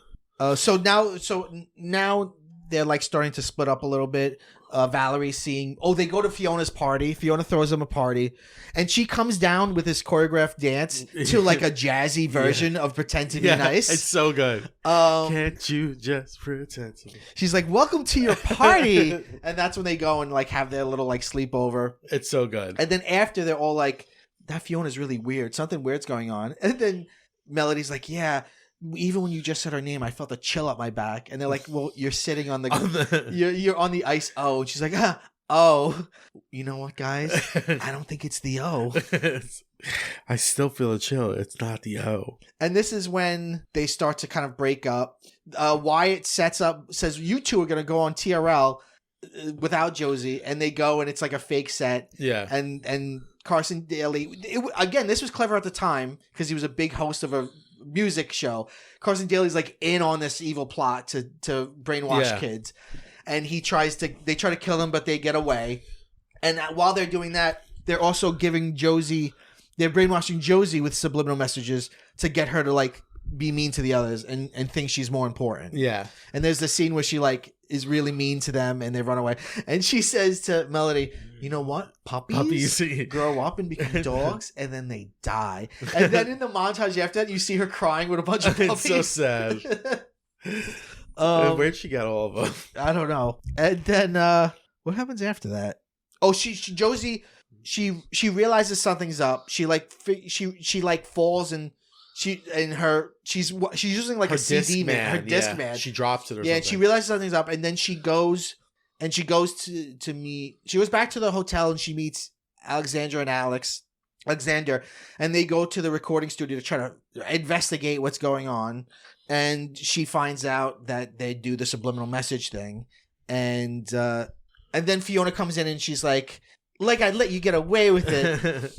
So now they're like starting to split up a little bit. Valerie's seeing. Oh, they go to Fiona's party. Fiona throws them a party, and she comes down with this choreographed dance to like a jazzy version of "Pretend to Be Nice." It's so good. Can't you just pretend to be? She's like, "Welcome to your party," and that's when they go and like have their little like sleepover. It's so good. And then after, they're all like, "That Fiona's really weird. Something weird's going on." And then Melody's like, "Yeah. Even when you just said her name, I felt a chill up my back." And they're like, "Well, you're sitting on the you're on the ice." Oh, and she's like, "Oh, you know what, guys? I don't think it's the O." I still feel a chill. It's not the O. And this is when they start to kind of break up. Wyatt says, "You two are going to go on TRL without Josie," and they go, and it's like a fake set. Yeah, and Carson Daly. Again, this was clever at the time because he was a big host of a music show. Carson Daly's like in on this evil plot to brainwash kids, and they try to kill him, but they get away. And while they're doing that, they're also they're brainwashing Josie with subliminal messages to get her to like be mean to the others and think she's more important. Yeah. And there's the scene where she like is really mean to them and they run away. And she says to Melody, "You know what? Puppies grow up and become dogs and then they die." And then in the montage after that, you see her crying with a bunch of puppies. It's so sad. Where'd she get all of them? I don't know. And then what happens after that? Oh, Josie, she realizes something's up. She falls and she's using like her a CD man, her disc man. She drops it or something. And she realizes something's up, and then she goes to meet. She goes back to the hotel and she meets Alexander, and they go to the recording studio to try to investigate what's going on. And she finds out that they do the subliminal message thing, and then Fiona comes in and she's like I'd let you get away with it.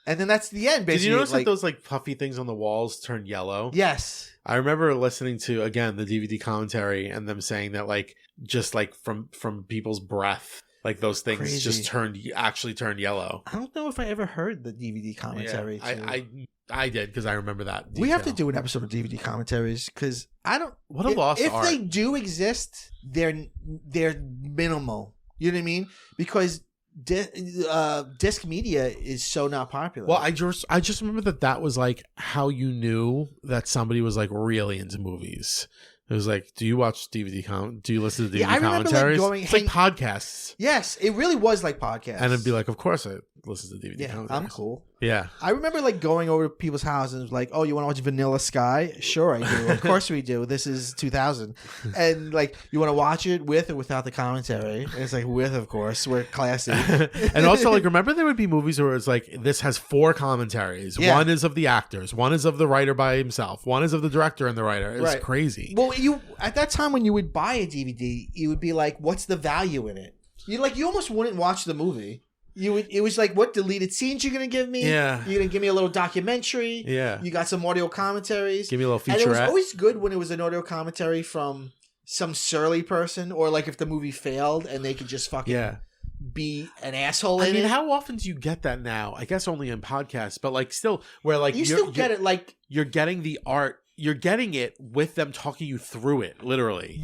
And then that's the end, basically. Did you notice that those like puffy things on the walls turn yellow? Yes. I remember listening to, again, the DVD commentary and them saying that like just like from people's breath, like those things just actually turned yellow. I don't know if I ever heard the DVD commentary. Yeah, I did because I remember that detail. We have to do an episode of DVD commentaries because I don't. What a lost art. If they do exist, they're minimal. You know what I mean? Because disc media is so not popular. Well, I just remember that was like how you knew that somebody was like really into movies. It was like, do you watch DVD do you listen to DVD commentaries? It's like podcasts. Yes, it really was like podcasts. And it'd be like, of course I listen to DVD commentaries. I'm cool. Yeah. I remember like going over to people's houses and it was like, "Oh, you want to watch Vanilla Sky?" "Sure, I do." "Of course we do. This is 2000." And like, "You want to watch it with or without the commentary?" And it's like, "With, of course. We're classy." And also, like, remember there would be movies where it's like, this has 4 commentaries. Yeah. One is of the actors. One is of the writer by himself. One is of the director and the writer. It's crazy. Well, at that time when you would buy a DVD, you would be like, "What's the value in it?" You almost wouldn't watch the movie. It was like, what deleted scenes you're gonna give me? Yeah. You're gonna give me a little documentary. Yeah. You got some audio commentaries. Give me a little featurette. And it was always good when it was an audio commentary from some surly person, or like if the movie failed and they could just fucking be an asshole in it. I mean, how often do you get that now? I guess only in podcasts, but like still, where like you still get it. Like you're getting the art. You're getting it with them talking you through it, literally.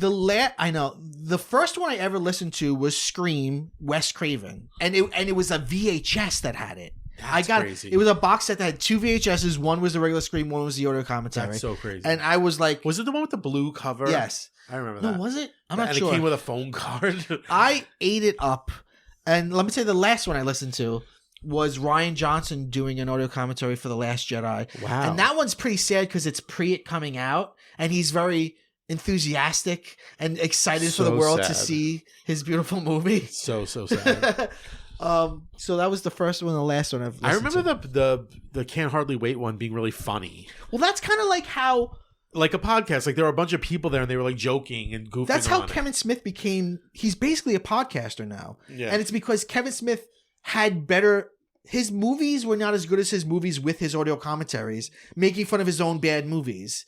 I know. The first one I ever listened to was Scream, Wes Craven. And it was a VHS that had it. That's crazy. It was a box set that had 2 VHSs. One was the regular Scream, one was the audio commentary. That's so crazy. And I was like... Was it the one with the blue cover? Yes. I remember that. No, was it? I'm not sure. And it came with a phone card. I ate it up. And let me tell you, the last one I listened to was Rian Johnson doing an audio commentary for The Last Jedi. Wow. And that one's pretty sad because it's pre it coming out, and he's very enthusiastic and excited for the world to see his beautiful movie. So sad. So that was the first one and the last one I've listened I remember the Can't Hardly Wait one being really funny. Well, that's kind of like how... Like a podcast. Like there were a bunch of people there and they were like joking and goofing. That's how Kevin Smith became... He's basically a podcaster now. Yeah. And it's because Kevin Smith had better his movies were not as good as his movies with his audio commentaries, making fun of his own bad movies.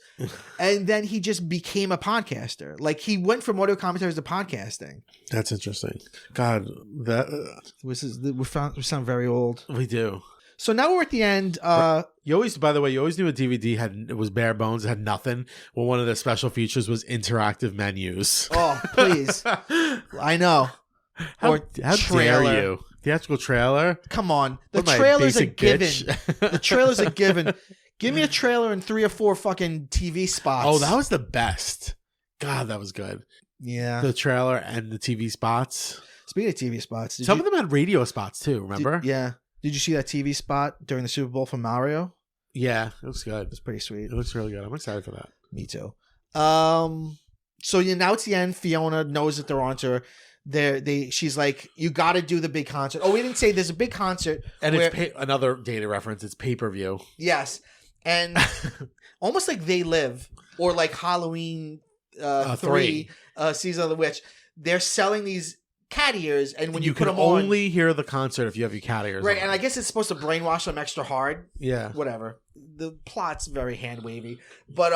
And then he just became a podcaster. Like, he went from audio commentaries to podcasting. That's interesting. God, that we sound very old. We do. So now we're at the end. You always, by the way, you always knew a DVD it was bare bones, it had nothing. Well, one of the special features was interactive menus. Oh, please. I know. How dare you? Theatrical trailer? Come on. The trailer's a given. The trailer's a given. Give me a trailer and 3 or 4 fucking TV spots. Oh, that was the best. God, that was good. Yeah. The trailer and the TV spots. Speaking of TV spots. Some of them had radio spots too, remember? Yeah. Did you see that TV spot during the Super Bowl for Mario? Yeah, it looks good. It's pretty sweet. It looks really good. I'm excited for that. Me too. So now it's the end. Fiona knows that they're onto her. She's like, you got to do the big concert. Oh, we didn't say there's a big concert. And it's another data reference. It's pay-per-view. Yes. And almost like They Live or like Halloween 3, Season of the Witch. They're selling these cat ears, and when you put them on, you can only hear the concert if you have your cat ears right on. And I guess it's supposed to brainwash them extra hard. Yeah, whatever. The plot's very hand wavy, but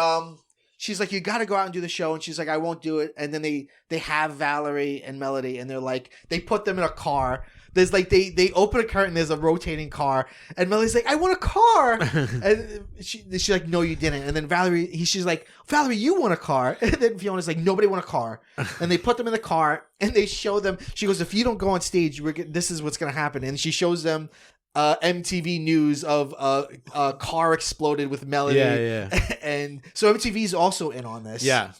she's like, you got to go out and do the show, and she's like, I won't do it. And then they have Valerie and Melody, and they're like, they put them in a car. There's like they open a curtain, there's a rotating car, and Melody's like, I want a car. And she's like, no, you didn't. And then she's like, Valerie, you want a car. And then Fiona's like, nobody want a car. And they put them in the car, and they show them. She goes, if you don't go on stage, this is what's gonna happen. And she shows them MTV news of a car exploded with Melody. Yeah. And so MTV's also in on this. Yeah.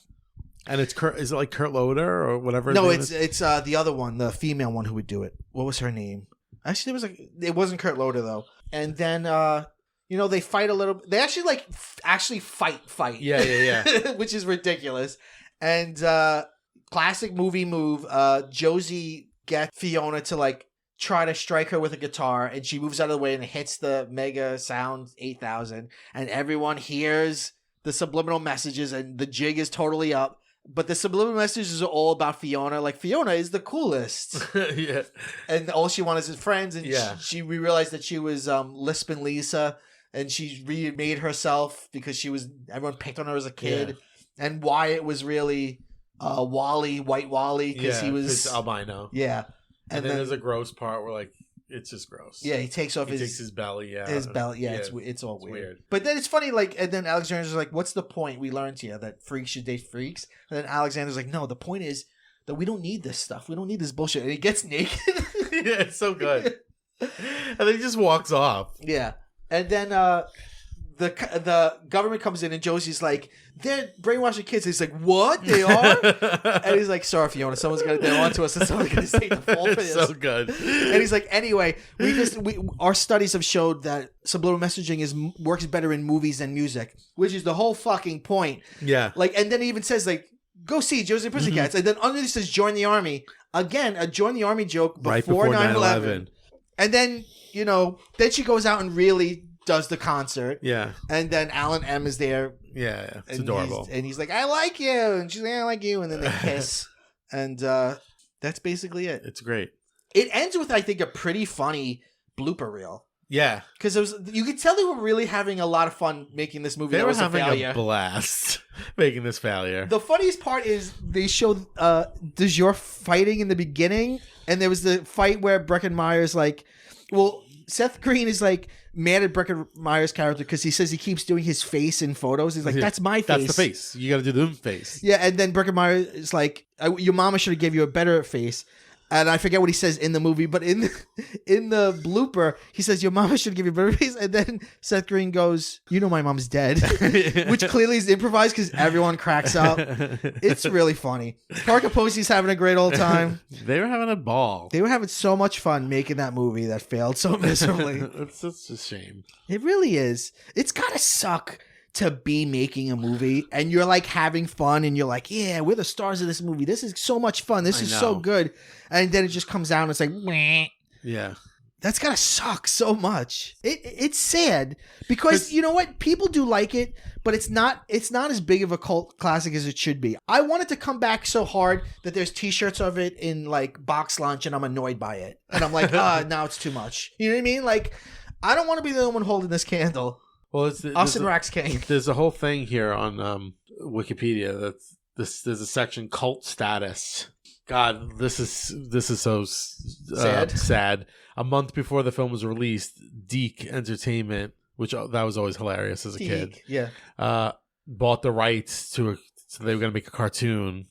And it's is it like Kurt Loder or whatever? No, it's the other one, the female one who would do it. What was her name? Actually, it wasn't Kurt Loder though. And then they fight a little. They actually fight. Yeah. Which is ridiculous. And classic movie move. Josie gets Fiona to try to strike her with a guitar, and she moves out of the way and hits the Mega Sound 8000, and everyone hears the subliminal messages, and the jig is totally up. But the subliminal messages are all about Fiona. Like, Fiona is the coolest. Yeah. And all she wanted is friends. And yeah. we realized that she was Lisping Lisa. And she remade herself because everyone picked on her as a kid. Yeah. And Wyatt was really Wally, White Wally, because he was albino. Yeah. And then there's a gross part where it's just gross. Yeah, he takes his belly. Yeah, his belly. Yeah, it's all weird. Weird. But then it's funny. And then Alexander's like, "What's the point? We learned here that freaks should date freaks." And then Alexander's like, "No, the point is that we don't need this stuff. We don't need this bullshit." And he gets naked. Yeah, it's so good. And then he just walks off. Yeah, and then the government comes in, and Josie's like, they're brainwashing kids. He's like, what? They are? And he's like, sorry, Fiona, they're onto us, and someone's gonna take the fall for this. So good. And he's like, anyway, our studies have showed that subliminal messaging works better in movies than music, which is the whole fucking point. Yeah. And then he even says, go see Josie and Pussycats. Mm-hmm. And then underneath says, join the army. Again, a join the army joke before 9/11. And then, then she goes out and really does the concert. Yeah. And then Alan M is there. Yeah. It's adorable. He's like, I like you. And she's like, I like you. And then they kiss. And that's basically it. It's great. It ends with, I think, a pretty funny blooper reel. Yeah. Because you could tell they were really having a lot of fun making this movie. They were having a blast making this failure. The funniest part is they showed Dejor fighting in the beginning. And there was the fight where Breckin Meyer's Seth Green is mad at Breckin Meyer's character because he says he keeps doing his face in photos. He's like, that's my face. That's the face. You got to do the face. Yeah, and then Breckin Meyer is like, your mama should have gave you a better face. And I forget what he says in the movie, but in the blooper, he says, your mama should give you a better face. And then Seth Green goes, my mom's dead. Which clearly is improvised because everyone cracks up. It's really funny. Parker Posey's having a great old time. They were having a ball. They were having so much fun making that movie that failed so miserably. It's just a shame. It really is. It's gotta suck to be making a movie and you're having fun and you're like, yeah, we're the stars of this movie. This is so much fun. This is so good. And then it just comes out and it's like, meh. Yeah. That's gotta suck so much. It's sad because you know what? People do like it, but it's not as big of a cult classic as it should be. I want it to come back so hard that there's T-shirts of it in like box lunch, and I'm annoyed by it, and I'm like, now it's too much. You know what I mean? Like, I don't want to be the only one holding this candle. Well, us and Rax King. There's a whole thing here on Wikipedia there's a section cult status. God, this is so sad. A month before the film was released, Deke Entertainment, which that was always hilarious as a kid, bought the rights so they were going to make a cartoon,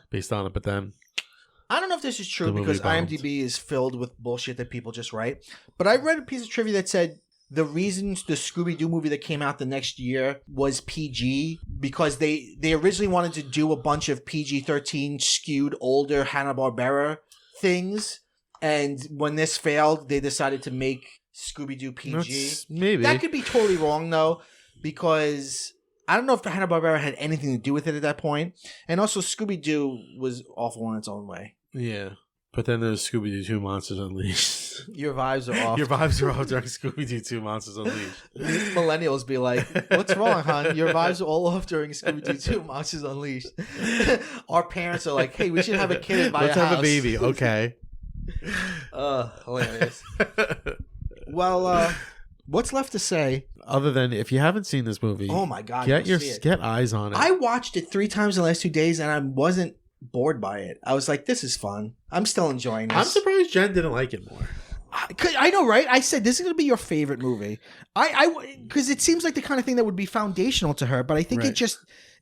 based on it. But then I don't know if this is true because IMDb is filled with bullshit that people just write. But I read a piece of trivia that said the reason the Scooby-Doo movie that came out the next year was PG because they originally wanted to do a bunch of PG-13 skewed older Hanna-Barbera things. And when this failed, they decided to make Scooby-Doo PG. Maybe. That could be totally wrong, though, because I don't know if Hanna-Barbera had anything to do with it at that point. And also, Scooby-Doo was awful in its own way. Yeah. But then there's Scooby-Doo 2 Monsters Unleashed. Your vibes are off. Your vibes are off during Scooby-Doo 2 Monsters Unleashed. Millennials be like, what's wrong, hon? Your vibes are all off during Scooby-Doo 2 Monsters Unleashed. Our parents are like, hey, we should have a kid at my house. Let's have a baby. Okay. Hilarious. Well, what's left to say? Other than if you haven't seen this movie, oh my God, get eyes on it. I watched it 3 times in the last 2 days and I wasn't bored by it. I was like, this is fun. I'm still enjoying this. I'm surprised Jen didn't like it more. I know, right? I said this is going to be your favorite movie. Because it seems like the kind of thing that would be foundational to her, but I think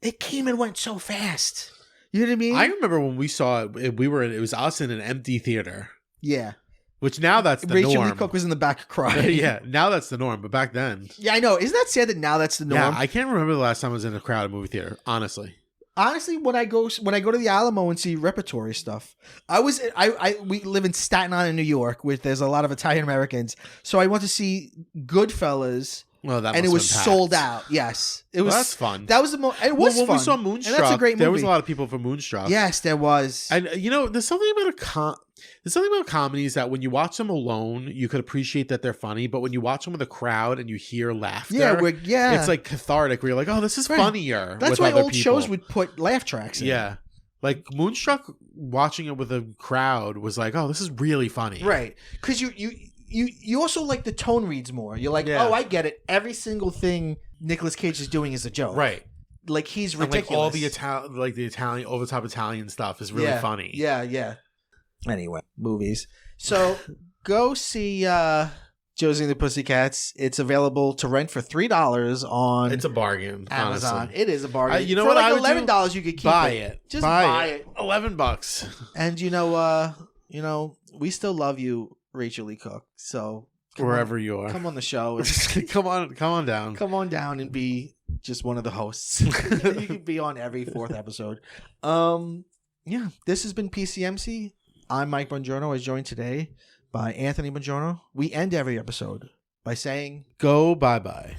it came and went so fast. You know what I mean? I remember when we saw it, it was us in an empty theater. Yeah. Which now that's the Rachel norm. Lee Cook was in the back crying. Yeah, now that's the norm, but back then. Yeah, I know. Isn't that sad that now that's the norm? Yeah, I can't remember the last time I was in a crowded movie theater, honestly. Honestly, when I go to the Alamo and see repertory stuff, we live in Staten Island, New York, where there's a lot of Italian Americans. So I went to see Goodfellas. Well, and it was sold out. Yes, it was. Well, that's fun. That was the most. It was when fun. we saw Moonstruck, and that's a great movie. There was a lot of people for Moonstruck. Yes, there was. And there's something about comedies that when you watch them alone, you could appreciate that they're funny, but when you watch them with a crowd and you hear laughter, it's like cathartic. Where you're like, oh, this is funnier. That's why old shows would put laugh tracks in. Yeah. Like Moonstruck, watching it with a crowd was like, oh, this is really funny. Right. Because you also like the tone reads more. You're like, oh, I get it. Every single thing Nicolas Cage is doing is a joke. Right. Like he's ridiculous. And like all the Italian over the top Italian stuff is really funny. Yeah, yeah. Anyway, movies. So go see Josie and the Pussycats. It's available to rent for $3 on. It's a bargain. Amazon. Honestly. It is a bargain. You know for what? Like I would $11, you could keep buy it. it. Just buy it. $11. And we still love you, Rachel Lee Cook. So wherever you are, come on the show. come on down. Come on down and be just one of the hosts. You can be on every 4th episode. Yeah, this has been PCMC. I'm Mike Bongiorno. I was joined today by Anthony Bongiorno. We end every episode by saying, go bye-bye.